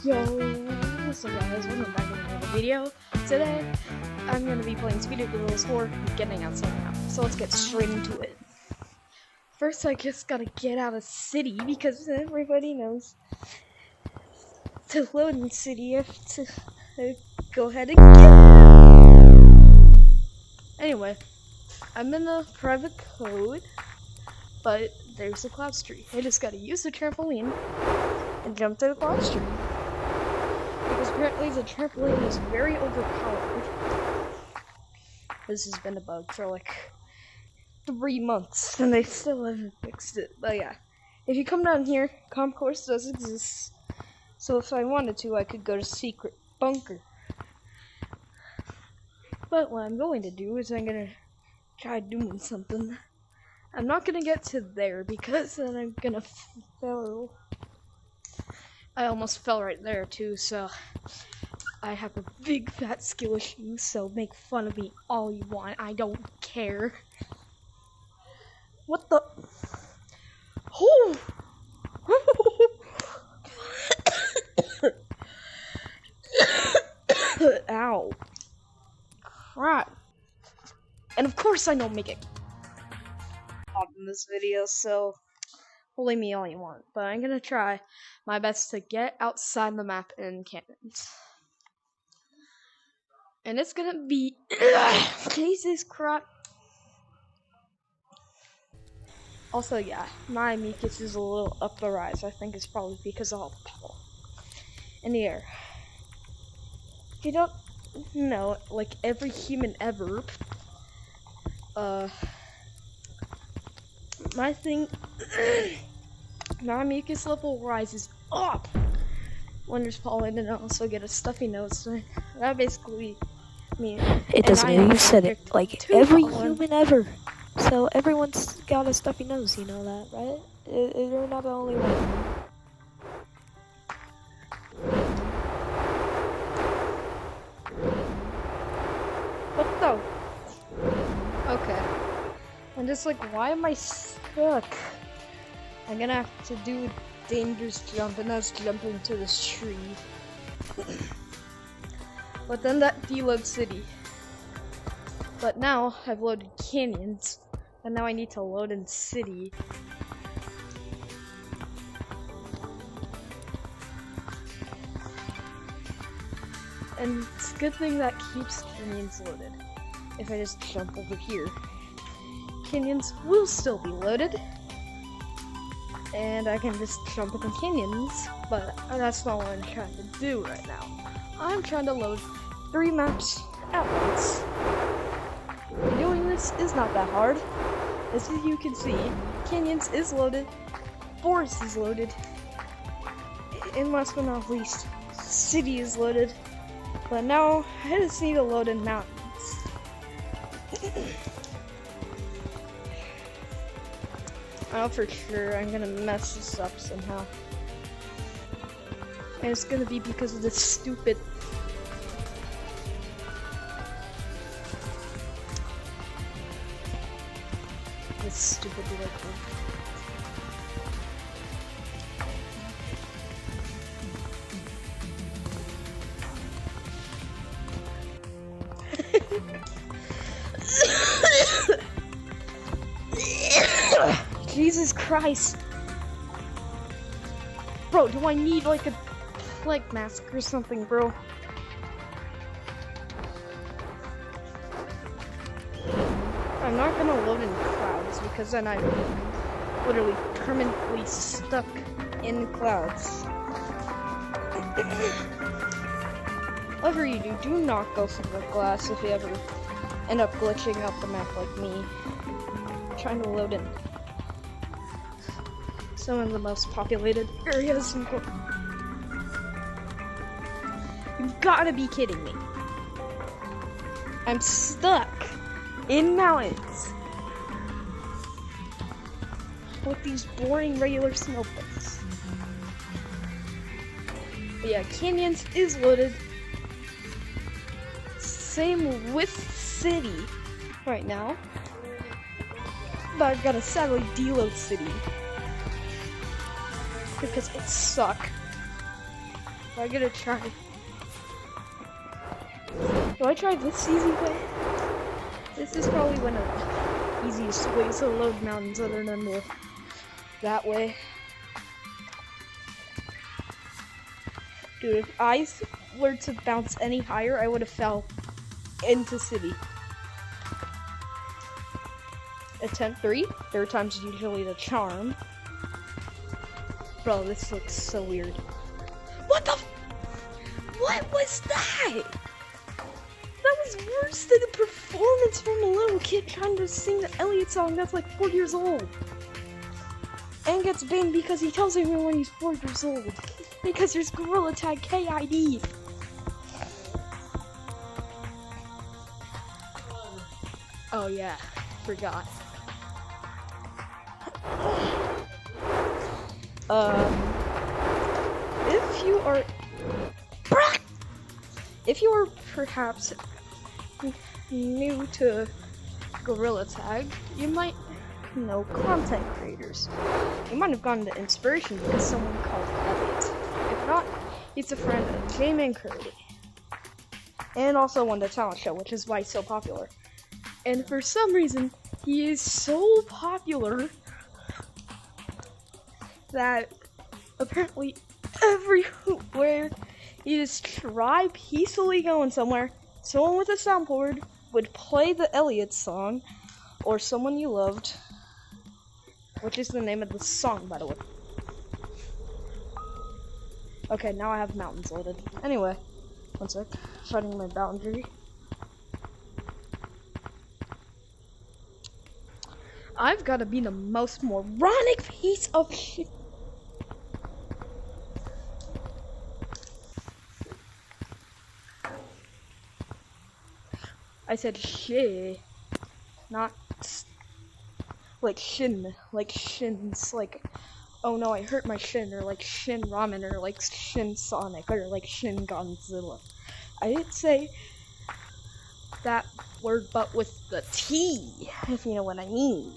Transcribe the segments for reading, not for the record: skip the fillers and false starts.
Yo, what's up guys, welcome back to another video. Today, I'm going to be playing Speedy Rules 4, getting outside now. So let's get straight into it. First, I just gotta get out of city, because everybody knows to load in city, you have to go ahead and get out. Anyway, I'm in a private code, but there's a cloud tree. I just gotta use the trampoline and jump to the cloud tree. Because apparently the trampoline is very overpowered. This has been a bug for like 3 months and they still haven't fixed it. But yeah, if you come down here, concourse does exist. So if I wanted to, I could go to secret bunker. But what I'm going to do is I'm gonna try doing something. I'm not gonna get to there because then I'm gonna fail. I almost fell right there too, so I have a big fat skill issue, so make fun of me all you want, I don't care. What the? Oh! Ow. Crap. And of course I don't make it in this video, so bully me all you want, but I'm gonna try my best to get outside the map in cannons. And it's gonna be Jesus crap. Also, yeah, my mucus is a little up the rise. I think it's probably because of all the pollen in the air. If you don't know, like every human ever, my thing, my mucus level rises up when there's pollen, and I also get a stuffy nose. That basically means it doesn't mean you said it. Like every human ever. So everyone's got a stuffy nose, you know that, right? You're not the only one. What the? Okay. I'm just like, why am I stuck? I'm gonna have to do a dangerous jump, and that's jumping to this tree. But then that deloads city. But now I've loaded canyons, and now I need to load in city. And it's a good thing that keeps canyons loaded. If I just jump over here, canyons will still be loaded, and I can just jump in the canyons, but that's not what I'm trying to do right now. I'm trying to load 3 maps at once. Doing this is not that hard. As you can see, canyons is loaded, forest is loaded, and last but not least, city is loaded. But now I just need to load in mountains. I know for sure I'm gonna mess this up somehow. And it's gonna be because of this stupid liquid. Jesus Christ. Bro, do I need like a plague mask or something, bro? I'm not gonna load in clouds because then I'm literally permanently stuck in clouds. Whatever you do not go for the glass if you ever end up glitching out the map like me. Trying to load in some of the most populated areas in Cork. You've gotta be kidding me. I'm stuck in mountains with these boring regular snowflakes. But yeah, canyons is loaded. Same with city right now. But I've got to sadly deload city because it sucks. I gotta try. Do I try this easy way? This is probably one of the easiest ways to load mountains other than that way. Dude, if I were to bounce any higher, I would have fell into city. Attempt 3. Third time's usually the charm. Bro, this looks so weird. What the? What was that? That was worse than a performance from a little kid trying to sing the Elliot song that's like 4 years old. And gets banned because he tells everyone he's 4 years old. Because there's Gorilla Tag KID. Oh yeah, forgot. If you are perhaps new to Gorilla Tag, you might know content creators. You might have gotten the inspiration because someone called Elliot. If not, he's a friend of J-Man Curdy. And also won the talent show, which is why he's so popular. And for some reason, he is so popular that apparently everywhere you just try peacefully going somewhere, someone with a soundboard would play the Elliot song, or Someone You Loved, which is the name of the song, by the way. Okay, now I have mountains loaded. Anyway, one sec, finding my boundary. I've gotta be the most moronic piece of shit. I said shit, not like shin, like shins, like, oh no, I hurt my shin, or like Shin Ramen, or like Shin Sonic, or like Shin Godzilla. I didn't say that word, but with the T, if you know what I mean.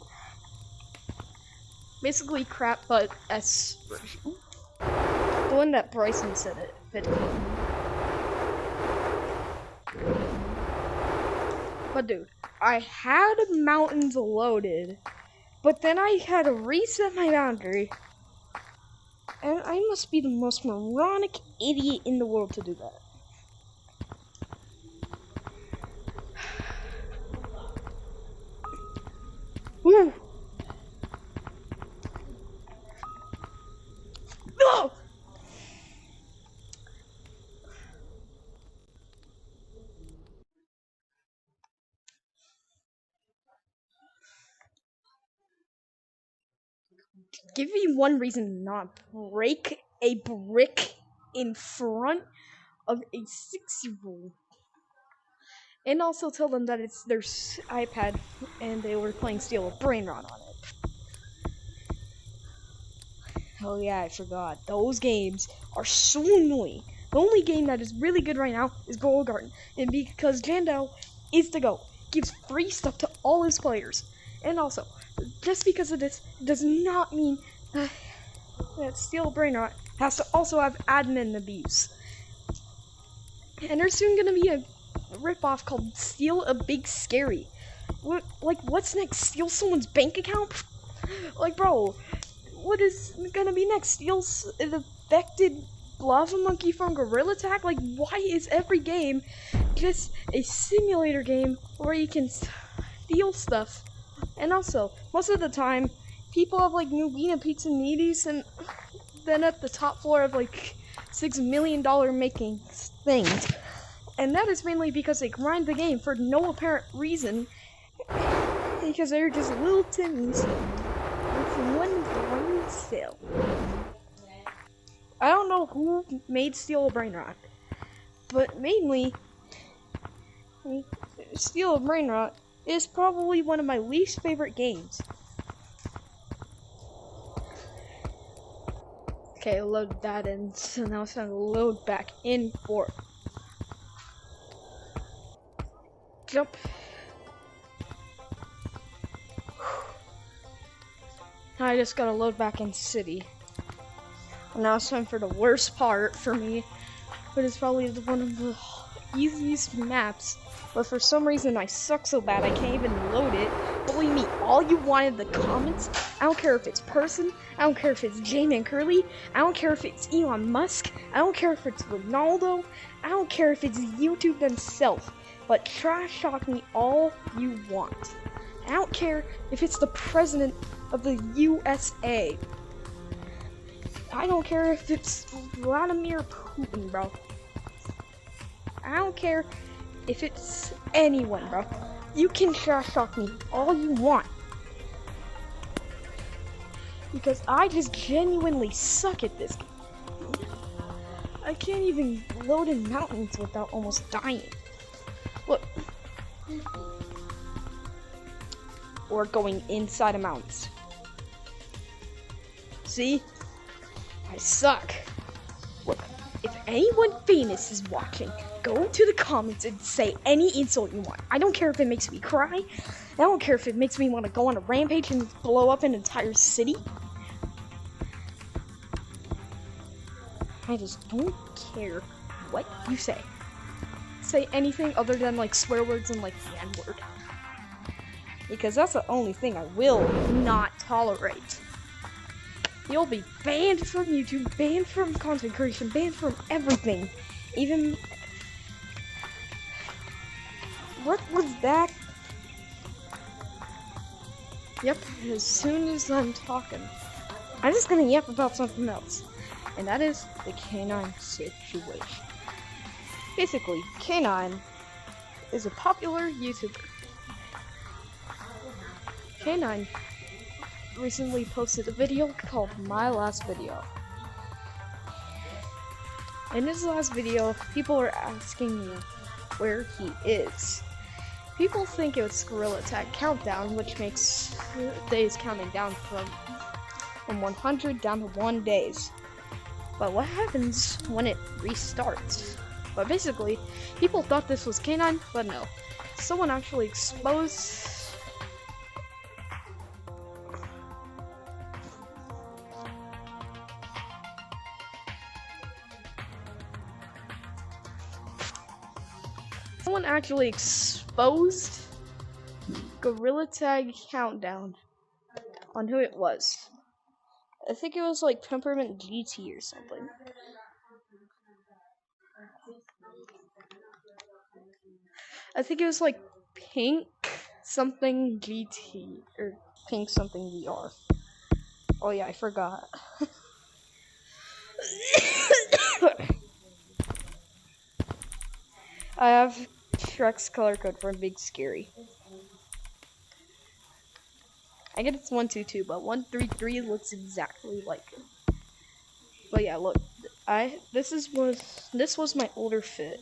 Basically crap, but S version. The one that Bryson said it. But dude, I had mountains loaded, but then I had to reset my boundary. And I must be the most moronic idiot in the world to do that. Woo! No! Give me one reason to not break a brick in front of a 6-year-old. And also tell them that it's their iPad and they were playing Steel with Brain Rot on it. Oh yeah, I forgot. Those games are so annoying. The only game that is really good right now is Gold Garden. And because Jandel is the GOAT, gives free stuff to all his players. And also, just because of this does not mean that Steel Brain Rot has to also have admin abuse. And there's soon gonna be a ripoff called Steal a Big Scary. What's next? Steal someone's bank account? Like, bro, what is gonna be next? Steal the affected lava monkey from Gorilla Tag? Like, why is every game just a simulator game where you can steal stuff? And also, most of the time, people have like Nubina Pizza Needies, and then at the top floor of like $6 million making things. And that is mainly because they grind the game for no apparent reason. Because they're just little Timmies with one cell. I don't know who made Steel Brain Rot, but mainly Steel Brain Rot is probably one of my least favorite games. Okay, load that in, so now it's gonna load back in for jump. Now I just gotta load back in city. And now it's time for the worst part for me, but it's probably one of the easiest maps. But for some reason I suck so bad I can't even load it. Believe me, all you want in the comments, I don't care if it's person, I don't care if it's Jamin Curly, I don't care if it's Elon Musk, I don't care if it's Ronaldo, I don't care if it's YouTube themselves, but trash talk me all you want. I don't care if it's the president of the USA. I don't care if it's Vladimir Putin, bro. I don't care if it's anyone, bro. You can trash talk me all you want. Because I just genuinely suck at this game. I can't even load in mountains without almost dying. Look. Or going inside of mountains. See? I suck. Look, if anyone famous is watching, go to the comments and say any insult you want. I don't care if it makes me cry. I don't care if it makes me want to go on a rampage and blow up an entire city. I just don't care what you say. Say anything other than like swear words and like the N-word. Because that's the only thing I will not tolerate. You'll be banned from YouTube, banned from content creation, banned from everything. Even... What was that? Yep, as soon as I'm talking, I'm just gonna yap about something else. And that is the K9 situation. Basically, K9 is a popular YouTuber. K9 recently posted a video called My Last Video. In his last video, people are asking me where he is. People think it's Gorilla Tag Countdown, which makes days counting down from 100 down to 1 days. But what happens when it restarts? But basically, people thought this was K9, but no. Someone actually exposed... Someone actually exposed Gorilla Tag Countdown on who it was. I think it was like Peppermint GT or something. I think it was like Pink something GT or Pink something VR. Oh yeah, I forgot. I have Shrek's color code from Big Scary. I get it's 122, but 133 looks exactly like it. But yeah, look, this was my older fit.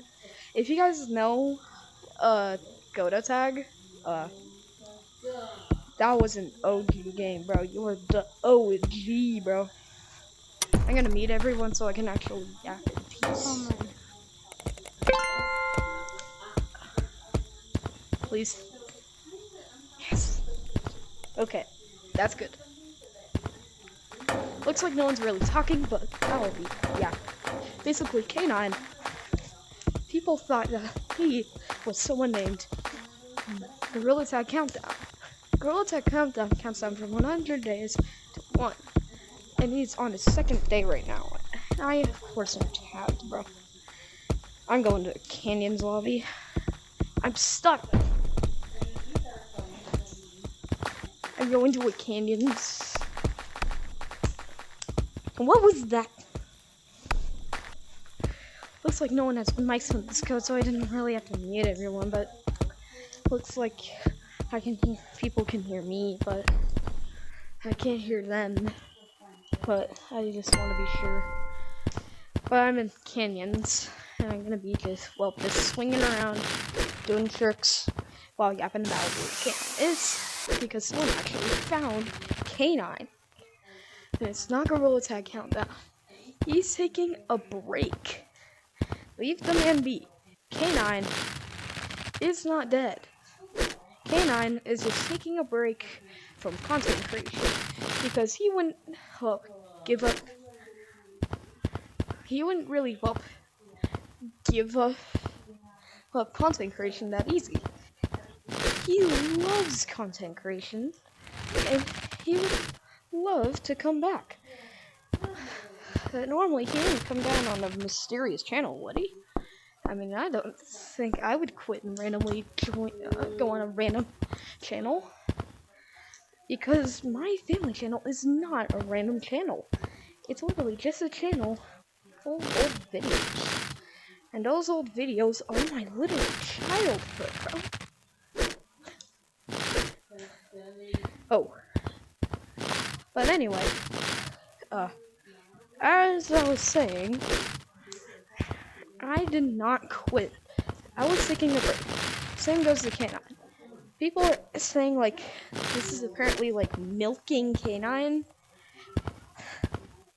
If you guys know Goda Tag, that was an OG game, bro. You were the OG, bro. I'm gonna mute everyone so I can actually yap in peace. Oh, man. Please. Yes. Okay, that's good. Looks like no one's really talking, but that'll be, yeah. Basically, K9, people thought that he was someone named Gorilla Tag Countdown. Gorilla Tag Countdown counts down from 100 days to 1. And he's on his 2nd day right now. I, of course, am tagged, bro. I'm going to Canyon's lobby. I'm stuck. I'm going to a Canyon's. What was that? Looks like no one has mics on this code, so I didn't really have to mute everyone, but looks like people can hear me, but I can't hear them. But I just want to be sure. But I'm in Canyons, and I'm gonna be just swinging around, doing tricks, while yapping about where Canyon is. Because someone actually found K9. And it's not Gorilla Tag Countdown. He's taking a break. Leave the man be. K9 is not dead. K9 is just taking a break from content creation. Because he wouldn't give up he wouldn't really, well, give up content creation that easy. He loves content creation, and he would love to come back. Normally, he wouldn't come down on a mysterious channel, would he? I mean, I don't think I would quit and randomly go on a random channel. Because my family channel is not a random channel. It's literally just a channel full of old videos. And those old videos are my literal childhood, bro. Oh. But anyway, as I was saying, I did not quit. I was taking a break. Same goes to K9. People are saying, like, this is apparently, like, milking K9.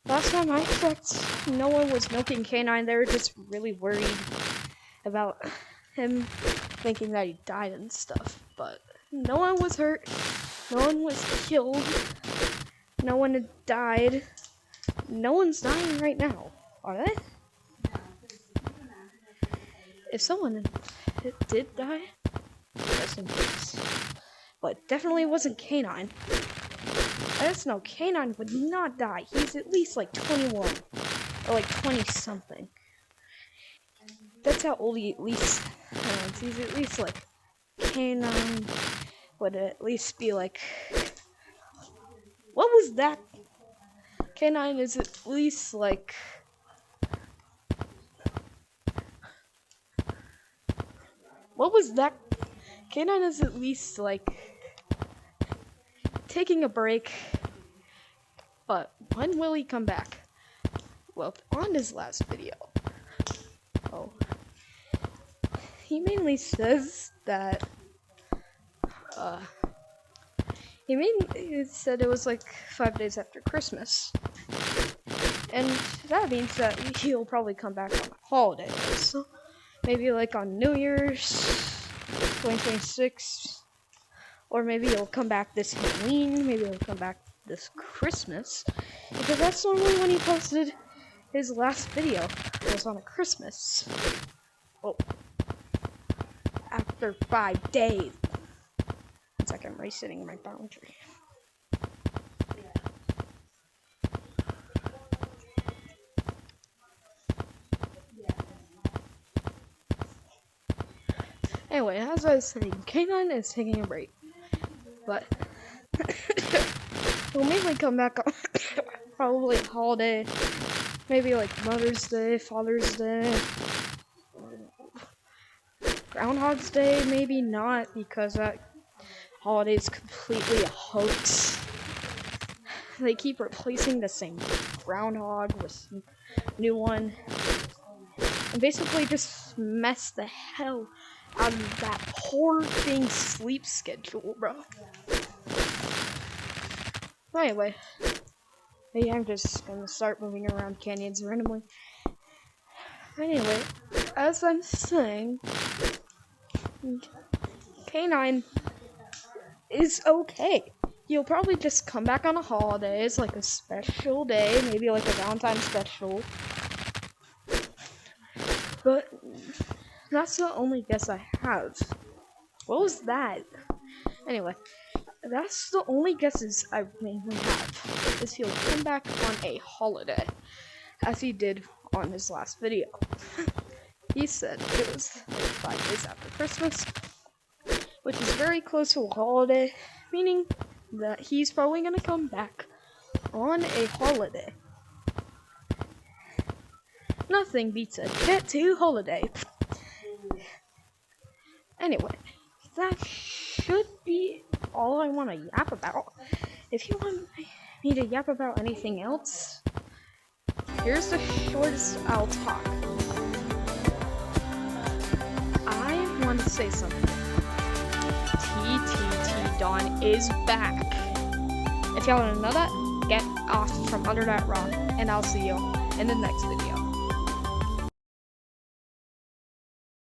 Last time I checked, no one was milking K9. They were just really worried about him thinking that he died and stuff. But no one was hurt. No one was killed. No one had died. No one's dying right now. Are they? If someone did die, rest in peace. But it definitely wasn't K9. I just know K9 would not die. He's at least like 21 or like 20 something. That's how old he at least is. He's at least like K9 would at least be like. What was that? K9 is at least like. What was that? K9 is at least like taking a break, but when will he come back? Well, on his last video, he mainly says that he said it was like 5 days after Christmas, and that means that he'll probably come back on holidays. So maybe like on New Year's 2026, or maybe he'll come back this Halloween, maybe he'll come back this Christmas, because that's normally when he posted his last video. It was on a Christmas. Oh. After 5 days. It's like I'm resetting my boundary. Anyway, as I was saying, K9 is taking a break, but he'll mainly come back on probably a holiday, maybe like Mother's Day, Father's Day, Groundhog's Day, maybe not, because that holiday is completely a hoax. They keep replacing the same groundhog with some new one, and basically just mess the hell out of that poor thing's sleep schedule, bro. Anyway, maybe I'm just gonna start moving around canyons randomly. Anyway, as I'm saying, K9 is okay. He'll probably just come back on a holiday. It's like a special day, maybe like a Valentine's special. But that's the only guess I have. What was that? Anyway, that's the only guesses I mainly have. Is he'll come back on a holiday, as he did on his last video. He said it was like 5 days after Christmas, which is very close to a holiday, meaning that he's probably gonna come back on a holiday. Nothing beats a Jet 2 holiday. Anyway, that should be all I want to yap about. If you want me to yap about anything else, here's the shortest I'll talk. I want to say something. TTT Dawn is back. If y'all want to know that, get off from under that rock, and I'll see you in the next video.